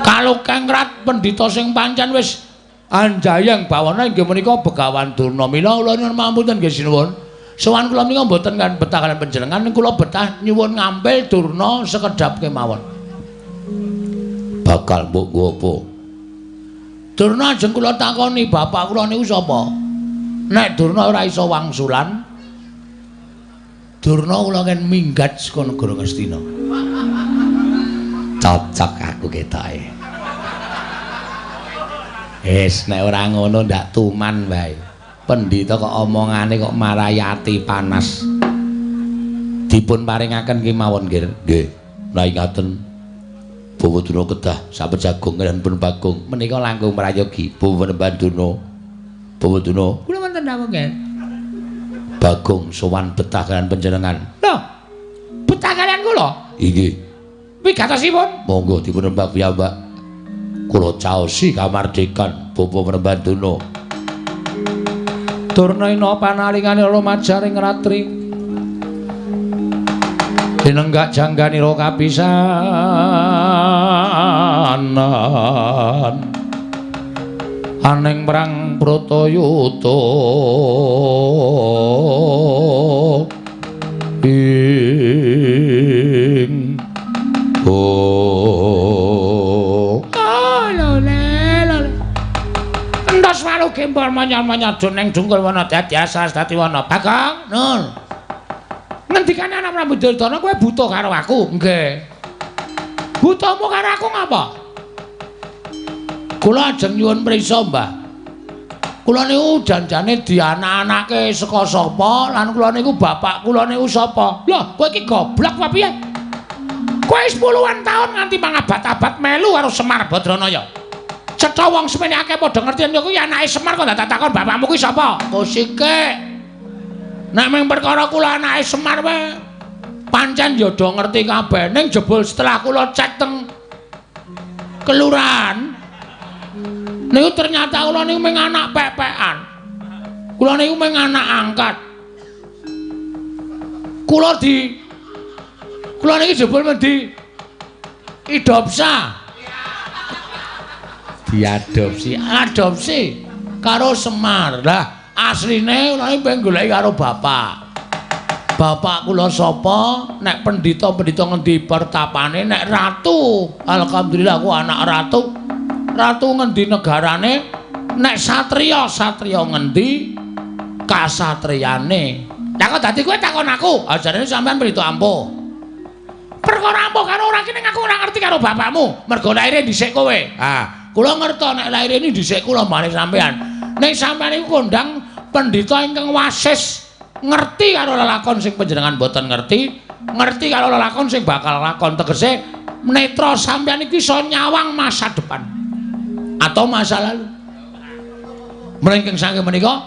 Kalau kengrat pendhita sing pancen wis anjayang bawana inggih menika Begawan Durna. Mila kula nyuwun pamunten nggih sinuwun. Sowan kula menika mboten kan betah kaliyan panjenengan, kula betah nyuwun ngambil Durna sekedhap kemawon. Bakal mbok nggo apa? Durna ajeng kula takoni bapak kula niku sapa? Nek Durna ora iso wangsulan, Durna kula kan minggat saka negara Ngastina. Cocok aku ketoke. Nek ora ngono ndak tuman wae. Pendhita kok omongane kok marayati panas. Dipun paringaken kemawon nggih. Nggih. Rai ngaten. Bawa Durna kedah sapejagung lan pun Bagong menika langkung prayogi. Bawa Banduna. Bawa Durna. Kula wonten dawuh nggih. Bagong sowan betah kaliyan panjenengan. Lho. Betah kaliyan kula? Inggih. Wigatosipun? Monggo dipun rembak piyambak. Kula caosi kamardikan Bawa Banduna. Durna panalingane lumajaring ratri. Dinenggak jangganira kapisanan. Aning perang Bratayuda. Ing entos walu gempol manyar-manyar doneng dungkul wana dadi asas dadi wana. Bagong, nun. Ngendikane ana Prabu Duryudana kowe buta karo aku? Nggih. Butamu karo aku ngapa? Kula ajeng nyuwun priksa, Mbah. Kula niku janjane dianak-anake saka sapa lan kula niku bapak kula niku sapa? Lho, kowe iki goblok apa piye? Kowe 10-an taun nganti mangabad-abad melu karo Semar Badranaya. Cetha wong semene akeh padha ngerti yen kuwi anake Semar kok ndak takon bapakmu kuwi sapa? Kosike. Nek mung perkara kula anake Semar wae pancen ya do ngerti kabeh. Ning jebul setelah kula cek teng kelurahan niku ternyata kula niku mung anak pepekan. Kula niku mung anak angkat. Kula niki jebul di adopsi karo Semar. Lah asline kula niki pengen goleki karo bapak. Bapak kula sapa? Nek pendhita-pendhita ngendi pertapane, nek ratu, alhamdulillah aku anak ratu. Ratu ngendi negarane, nek satriya ngendi kasatriyane. Lah kok dadi kowe takon aku? Ajarane sampean pendhita ampuh. Perkara ampuh karo ora kene aku ora ngerti karo bapakmu. Mergo laire dhisik kowe. Ah, kula ngerti nek laire ini dhisik kula maring sampean. Nek sampean iku kondang pendhita ingkang wasis ngerti karo lelakon sing panjenengan boten ngerti karo lelakon sing bakal lakon, tegese netra sampeyan iki iso nyawang masa depan atau masa lalu. Mrengking saking menika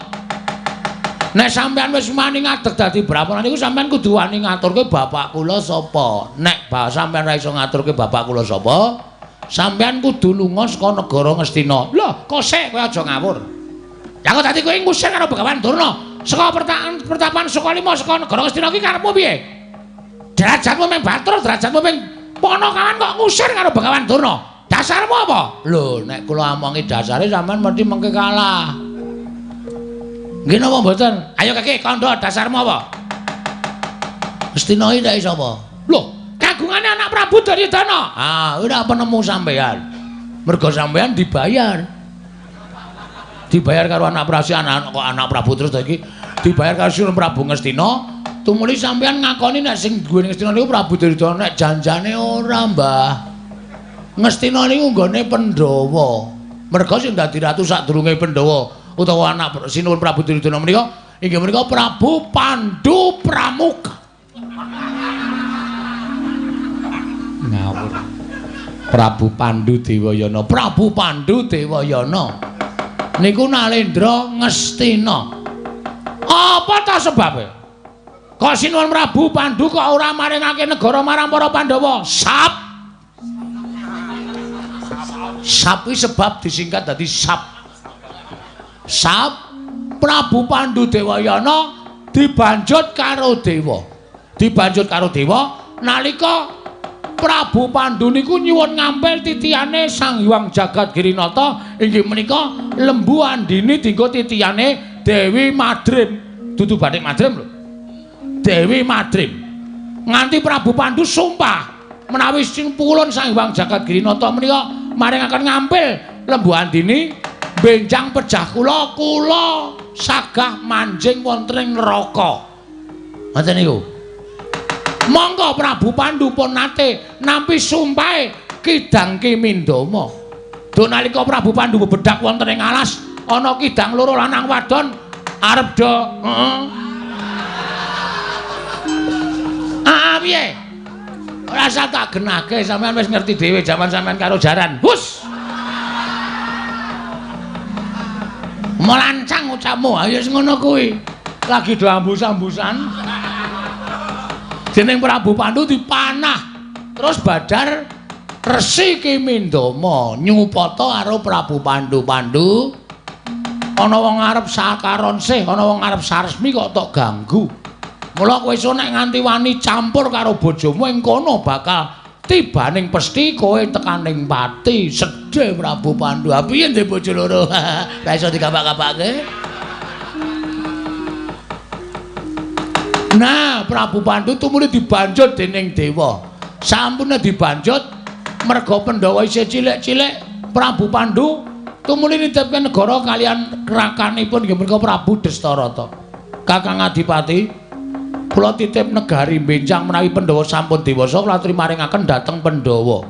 nek sampeyan wis wani ngadeg dadi brahmana niku sampeyan kudu wani ngaturke bapak kula sapa. Nek sampeyan ora iso ngaturke bapak kula sapa, sampeyan kudu lunga saka negara Ngastina. Lho, kok sik kowe aja ngawur. Lah kok dadi kowe ngusir karo Begawan Durna? Saka pertapan saka 5 saka negara Ngastina iki karepmu piye? Derajatmu mung Batur, derajatmu mung Ponokawan kok ngusir karo Begawan Durna. Dasarmu apa? Lho, nek kula omongi dasare sampean mesti mengke kalah. Nggih napa mboten? Ayo Kakek, kandha dasarmu apa? Astina iki nek sapa? Lho, kagungane anak Prabu Duryudana. Ah, ora penemu sampean. Mergo sampean dibayar. Dibayar karo anak Prabu kok anak Prabu terus iki dibayar karo Sinten Prabu Ngastina. Tumuli sampean ngakoni nek sing duwe Ngastina niku Prabu Duryudana nek janjane ora, Mbah. Ngastina niku nggone Pandhawa. Merga sing dadi ratu sadurunge Pandhawa utawa anak Sinuwun Prabu Duryudana menika inggih menika Prabu Pandhu Pramuka. Ngawur. Prabu Pandhu Dewayana, Prabu Pandhu Dewayana. Niku Nalendra Ngastina. Apa ta sebabe? Kok Sinuwun Prabu Pandhu kok ora maringake negara marang para Pandhawa? Sap iki sebab disingkat dadi Sap. Sap Prabu Pandhu Dewayana dibanjut karo dewa. Dibanjut karo dewa nalika Prabu Pandhu niku nyuwun ngampil titiyane Sang Hyang Jagadgirinata inggih menika Lembu Andini dinggo titiyane Dewi Madrim. Dudu Bathik Madrim lho. Dewi Madrim. Nganti Prabu Pandhu sumpah menawi sing pulun Sang Hyang Jagadgirinata menika maringaken ngampil Lembu Andini benjang pejah kula sagah manjing wonten ing neraka. Ngoten niku. Monggo Prabu Pandhu pun nate nampi sumpahe Kidang Kimindama. Duk nalika Prabu Pandhu bebedak wonten ing alas ana kidang loro lanang wadon arep do piye? Ora usah tak genake, sampean wis ngerti dhewe jaman sampean karo jaran. Hus. Melancang ucapmu, ayo wis ngono kuwi. Lagi do ambus-ambusan. Dening Prabu Pandhu dipanah. Terus badar Resi Kimindama nyupata karo Prabu Pandhu. Pandhu ana wong arep sakaron sih, ana wong arep saresmi kok tok ganggu. Mula kowe iso nek nganti wani campur karo bojomu ing kono bakal tibaning pesthi kowe tekaning pati. Sedhe Prabu Pandhu. Ha piye ndek bojo loro? Ra iso digapak-gapake. Nah, Prabu Pandhu tumuli dibanjut dening dewa. Sampune dibanjut merga Pandhawa isih cilik-cilik, Prabu Pandhu tumuli nitipke negara kalian rakanipun inggih menika Prabu Destarata. Kakang Adipati, kula titip negari benjang menawi Pandhawa sampun dewasa kula maringaken dhateng Pandhawa.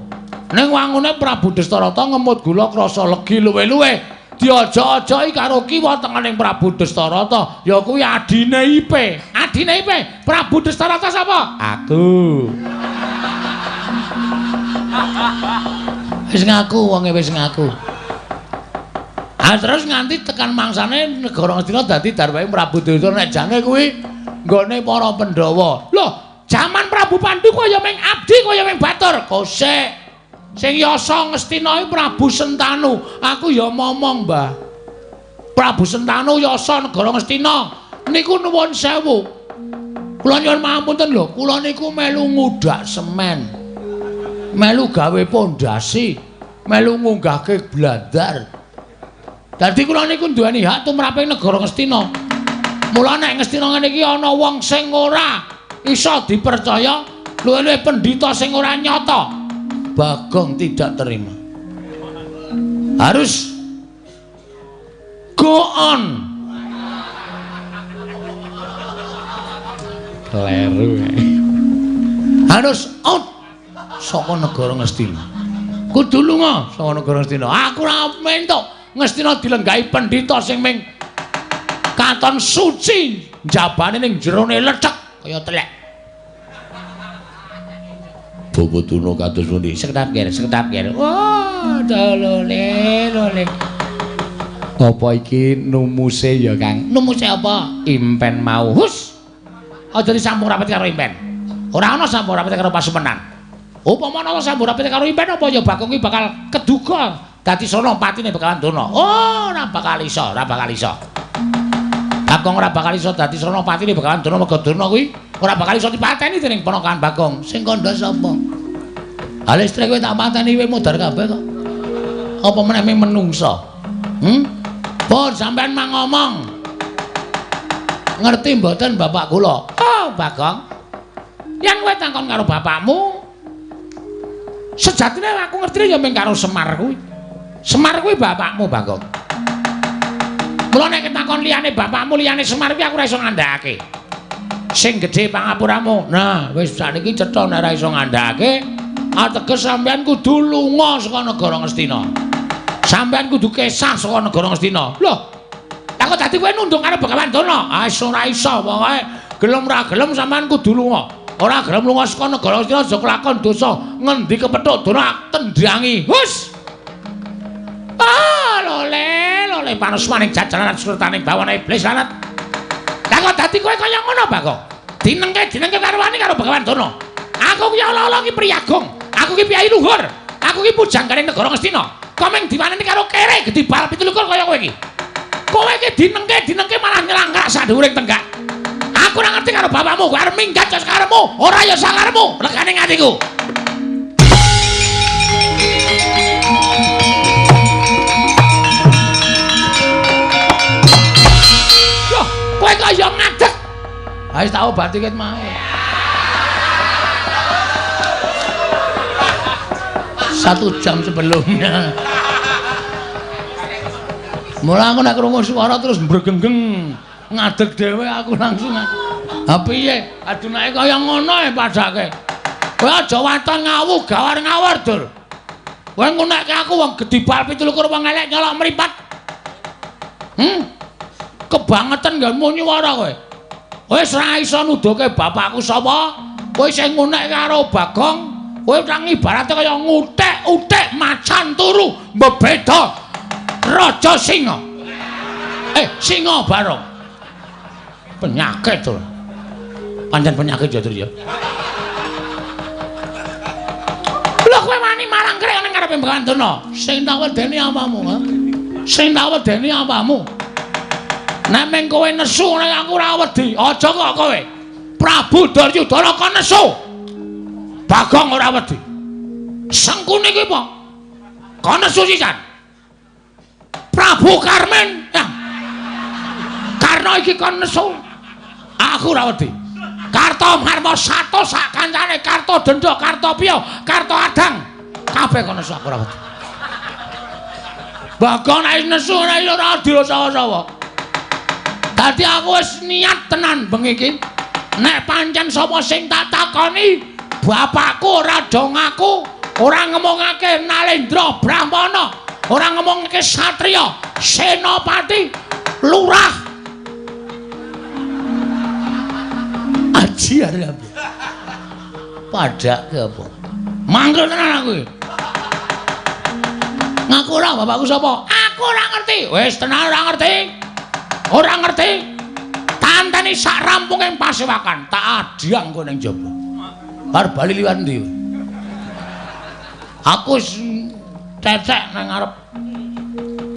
Ning wangune Prabu Destarata ngemut gula krasa legi luwe-luwe diojo-ojoki karo kiwa tengening Prabu Destarata, ya kuwi adine Ipe. Adine Ipe, Prabu Destarata sapa? Aku. Wis ngaku wonge wis ngaku. Ah terus nganti tekan mangsane negara Ngastina dadi darwahe Prabu Duryudana nek jane kuwi nggone para Pandhawa. Lho, jaman Prabu Pandhu kaya ming abdi kaya ming batur. Kosek. Sing yasa Ngastina iki Prabu Sentanu. Aku ya momong, Mbah. Prabu Sentanu yasa negara Ngastina. Niku nuwun sewu. Kula nyuwun pangapunten lho, kula niku melu ngudak semen. Melu gawe pondasi, melu ngunggahke blandar. Dadi kula niku duweni hak tumraping negara Ngastina. Mula nek Ngastina ngene iki ana wong sing ora iso dipercaya, luwih-luwih pendhita sing ora nyata, Bagong tidak terima. Harus go on. Kleru. Harus out saka negara Ngastina. Kudu lunga saka negara Ngastina. Aku ora mentuk Ngastina dilenggahi pendhita sing ming katon suci, jabane ning jerone lecek kaya telek. Bobotuna kados pundi? Seketap kir. Wah, lole. Apa iki numuse ya, Kang? Numuse apa? Impen mau. Hus. Aja disambung rapet karo impen. Ora ana sambung rapet karo pasumenan. Upama ana sambung rapet karo impen apa ya Bagong iki bakal keduga dadi Senopatine Begawan Durna. Oh, ora bakal iso. Bagong ora bakal iso dadi Senopatine Begawan Durna. Merga Durna kuwi ora bakal iso dipateni dening ponakan Bagong. Sing kandha sapa? Ha listrik kowe tak pateni kowe modar kabeh kok. Apa meneh menungsa? Pun sampean mang ngomong. Ngerti mboten bapak kula? Oh, Bagong. Yen kowe takon karo bapakmu, sejatine aku ngerti ya mung karo Semar kuwi. Semar kuwi bapakmu, Bagong. Mula nek ketakon liyane bapakmu liyane Semar kuwi aku ora iso ngandhakake. Sing gedhe pangapuramu. Nah, wis sakniki cetha nek ora iso ngandhakake, ateges sampean kudu lunga saka negara Ngastina. Sampean kudu kesah saka negara Ngastina. Lho. Lah kok dadi kowe nundung karo Begawan Dana? Ah, ora iso pokoke gelem ra gelem sampean kudu lunga. Ora gelem lunga saka negara Ngastina aja kelakon dosa. Ngendi kepethuk Dana tendhangi. Hus. Ah, lole panusmaning jajaran surtaning bawana iblis lanat. Lah kok dadi kowe kaya ngono, Bagong? Dinengke karo wani karo Begawan Dana. Aku ki ala-ala ki priyagung. Aku ki piyai luhur. Aku ki pujanggane negara Ngastina. Kok meng diwaneni karo kere gedhi bal 17 kaya kowe iki. Kowe iki dinengke malah nyelangkrak sak dhuwuring tenggak. Aku ora ngerti karo bapakmu, kowe arep minggat ya sakarepmu, ora ya sakarepmu. Legane atiku. Loh, kowe kok ya ngadeg. Ha wis tak obati ket mae. Satu jam sebelumnya. Mula aku nek krungu swara terus mbregenggeng ngadeg dhewe aku langsung. Ha piye? Adunake kaya ngono e padake. Kowe aja waton ngawu gawar-ngawur, Dur. Kowe ngunekke aku wong gedhi bal 17 wong elek nyolok mripat. Kebangetan nggonmu nyuwara kowe. Wis ora iso nuduhke bapakku sapa? Kowe sing ngunekke karo Bagong, kowe nang ibarate kaya ngutik-utik macan turu mbeda raja singa. Singa barong. Penyakit to. Pancen penyakit ya, Dur ya. Lho kowe wani marang krek ning ngarepe Begawan Dana. Sing tak wedeni apamu, ha? Sing tak wedeni apamu? Nek meng kowe nesu nek aku ora wedi, aja kok kowe. Prabu Duryudana kok nesu. Bagong ora wedi. Sengkune iki apa? Kok nesu sisan. Prabu Karmen. Karna iki kon nesu. Aku ora wedi. Kartomarma Sato sak kancane, Kartodendra, Kartopiya, Kartoadang. Kabeh kon nesu aku ora wedi. Bagong nek nesu ora dirasawa-sawa. Dadi aku wis niat tenan bengi iki. Nek pancen sapa sing tak takoni, bapakku ora do ngaku, ora ngomongake Nalendra Brahmana, ora ngomongake satriya, senopati, lurah. Aji arep. Padake apa? Mangkel tenan aku iki. Ngaku ora bapakku sapa? Aku ora ngerti. Wis tenan ora ngerti. Ora ngerti. Tanteni sak rampunging pasewakan, tak adiang kowe ning jaba. Bar bali liwat ndi? Aku wis cecek nang ngarep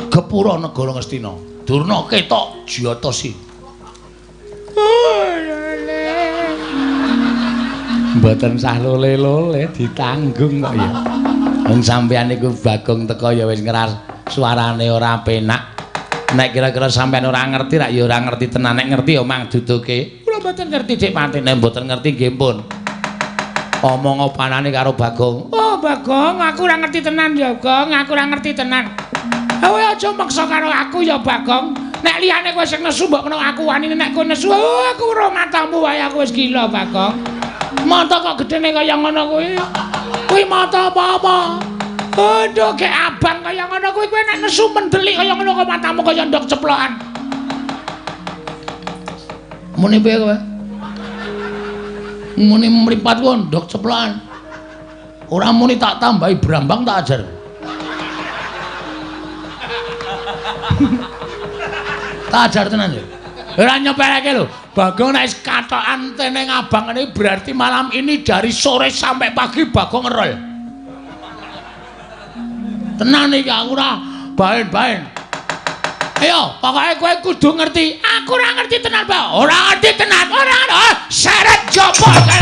gepura negara Ngastina. Durna ketok Jatasi. Mboten sah lole-lole ditanggung kok ya. Wong sampeyan iku Bagong teko ya wis ngeras suarane ora penak. Nek kira-kira sampean ora ngerti rak ya ora ngerti tenan, nek ngerti ya mang duduke. Kula mboten ngerti Dik Pati, nek mboten ngerti nggih pun. Omong opanane karo Bagong. Oh, Bagong, aku ora ngerti tenan ya, Gong, aku ora ngerti tenan. Kowe aja maksa karo aku ya, Bagong. Nek liyane kowe sing nesu mbok menawa aku wani nek kowe nesu, aku ora matamu wae aku wis gila, Bagong. Mata kok gedene kaya ngono kuwi. Kuwi mata apa-apa? Aduh, ke abang kaya ngono kuwi kowe nek nesu mendelik kaya ngono kok matamu kaya ndok ceplokan. Muni piye kowe? Muni mripat ku ndok ceplokan. Ora muni tak tambahi brambang tak ajar. Tak ajar tenan ya. Ora nyepeleke lho. Bagong nek katokan teneng abang ini berarti malam ini dari sore sampai pagi Bagong ngerol. Tenan iki aku ora baen-baen. Ayo, pokoke kowe kudu ngerti. Aku ora ngerti tenan, Pak. Ora ngerti tenan. Ora. Syarat jopo. Wah,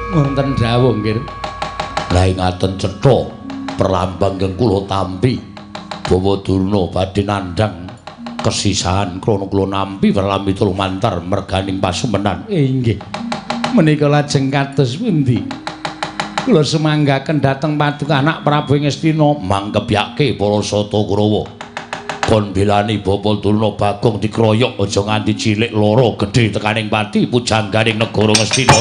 wonten dawuh nggih. Lah ngaten cetha perlambang kang kula tampi Bawa Durna badhe nandhang kesisahan krana kula nampi perlambi tulumantar merganing pasumenan. Inggih. Menika lajeng kados pundi? Kula semanggaken dhateng paduka anak Prabu Ngastina mangkebyake para Sata Kurawa. Kon belani Bapak Durna Bagong dikroyok aja nganti cilik lara gedhe tekaning pati pujangganing negara Ngastina.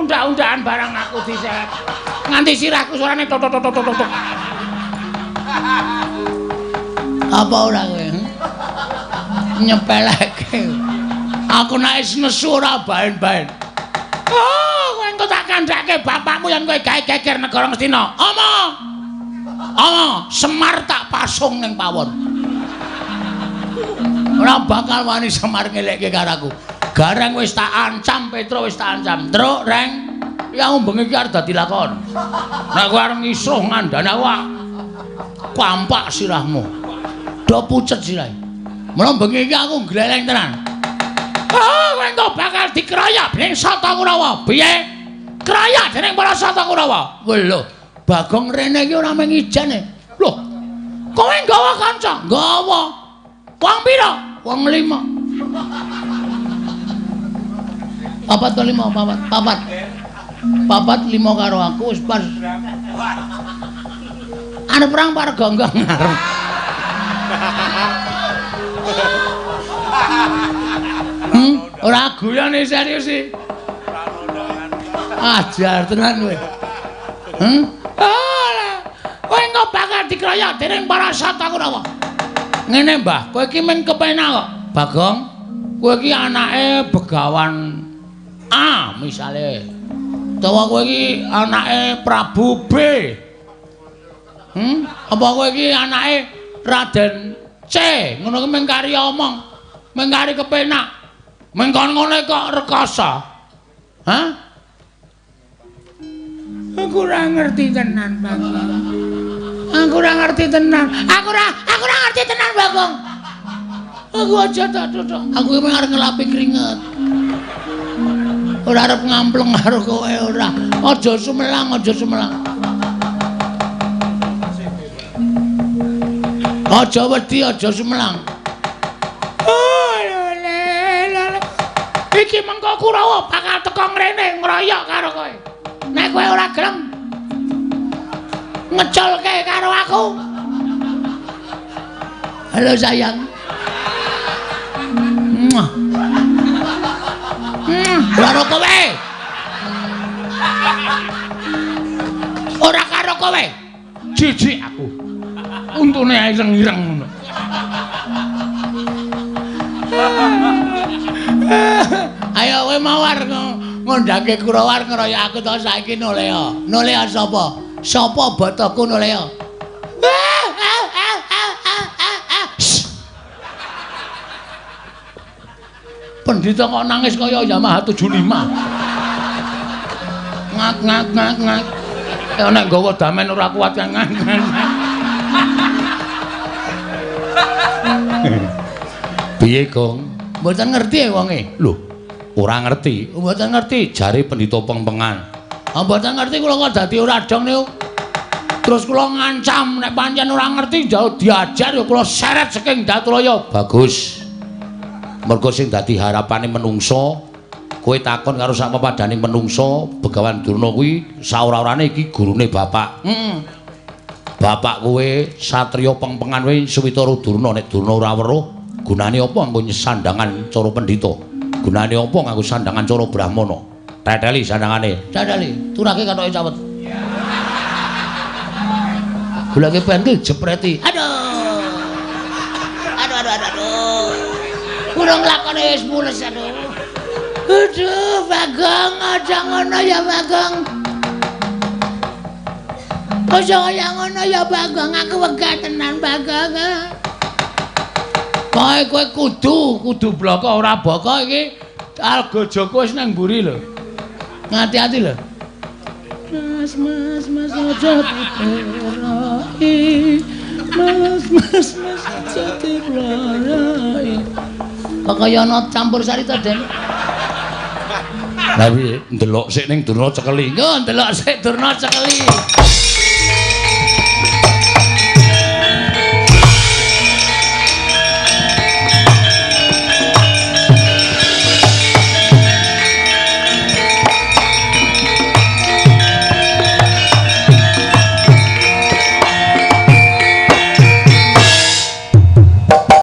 Undang-undangan barang aku disek nganti sirahku suarane tok. Apa ora kowe? Nyepeleke. Aku nek wis nesu ora baen-baen. Oh, kowe engko tak kandhake bapakmu yen kowe gawe geger negara Ngastina. Omong. Semar tak pasung ning pawon. Ora bakal wani Semar ngelekke karo aku. Gareng wis tak ancam, Petro wis tak ancam. Truk, Reng. Ya umbengi iki arep dadi lakon. Nek kowe arep ngisuh ngandhani awak, kampak sirahmu. Do pucet sirahe. Mula bengi iki aku gleleng tenan. Oh, kowe engko bakal dikeroyok dening Sata Kurawa. Piye? Keroyok dening para Sata Kurawa. Lho, Bagong rene iki ora mung ijane. Lho, kowe nggawa kanca? Nggawa. Wong pira? Wong 5. Papat 5, papat 5 karo aku wis pas. Arep perang Pargonggong arep. Ora guyone serius iki. Ajar tenan kowe. Kowe engko bakal dikeroyok dening para Sata Kurawa. Ngene, Mbah, kowe iki men kepenak kok. Bagong, kowe iki anake Begawan A misale. Utawa kowe iki anake Prabu B. Apa kowe iki anake Raden C. Ngono ki mengkari omong, mengkari kepenak. Mengkon ngene kok rekoso. Hah? Aku ora ngerti tenan, Bagong. Aku ora ngerti tenan. Aku ora ngerti tenan, Bagong. Aku aja tak tutuk. Aku iki arep ngelapi keringet. Ora arep ngampleng karo kowe ora. Aja sumelang. Aja wedi, aja sumelang. Oh, lele. Iki mengko Kurawa bakal teko ngrene ngroyok karo kowe. Nek kowe ora gelem ngeculke karo aku. Halo sayang. Karo kowe. Ora karo kowe. Jijik aku. Untune ae ireng ngono. Ayo kowe mawar ngondhake Kurawa ngeroyok aku to saiki Nolea. Nolea sapa? Sapa botoku Nolea? Pendhita kok nangis kaya Yamaha 75. Ngak. Ya nek nggawa damen ora kuat kan ngak. Piye, Gong? Mboten ngerti wonge. Lho, ora ngerti. Mboten ngerti. Jare pendhita pengpengan. Mboten ngerti kula kok dadi ora dong niku. Terus kula ngancam nek pancen ora ngerti jauh diajar ya kula seret saking Datraya. Bagus. Mergo sing dadi harapane menungso, kowe takon karo sak pepadaning menungso, Begawan Durna kuwi saora-orane iki gurune bapak. Bapak kowe satriya pengpengan kowe Suwitara Durna nek Durna ora weruh, gunane apa nganggo sandangan cara pendhita? Gunane apa nganggo sandangan cara brahmana? Teteli sandangane. Dadali, turake katoke cawet. Bulake bantil jepreti. Aduh. Aduh. Kurang lakone wis mules aduh. Aduh, Bagong, aja ngono ya Bagong. Aja kaya ngono ya Bagong, aku wegah tenan Bagong. Kowe kudu bloko ora boko iki. Alga Joko wis nang mburi lho. Ngati-ati lho. Mas aja diterai. Mas aja diterai. Kok kaya ana campur sari to, Den? Lah piye? Ndelok sik ning Durna cekeli. Yo ndelok sik Durna cekeli.